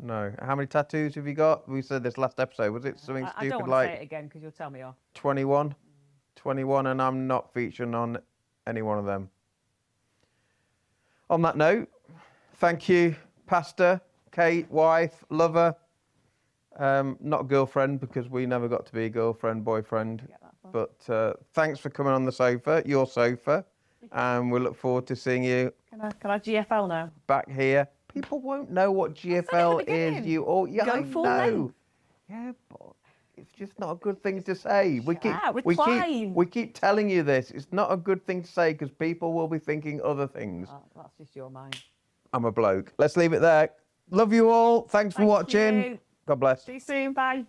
No. How many tattoos have you got? We said this last episode. Was it something I stupid don't want like to say it again because you'll tell me off. 21? 21, and I'm not featuring on any one of them. On that note, thank you, Pastor, Kate, wife, lover. Not girlfriend because we never got to be girlfriend, boyfriend. But thanks for coming on the sofa, your sofa, and we look forward to seeing you. Can I GFL now? Back here. People won't know what GFL is. Go full length. Yeah, but it's just not a good thing to say. Recline. We keep telling you this. It's not a good thing to say because people will be thinking other things. Oh, that's just your mind. I'm a bloke. Let's leave it there. Love you all. Thanks for watching. You. God bless. See you soon. Bye.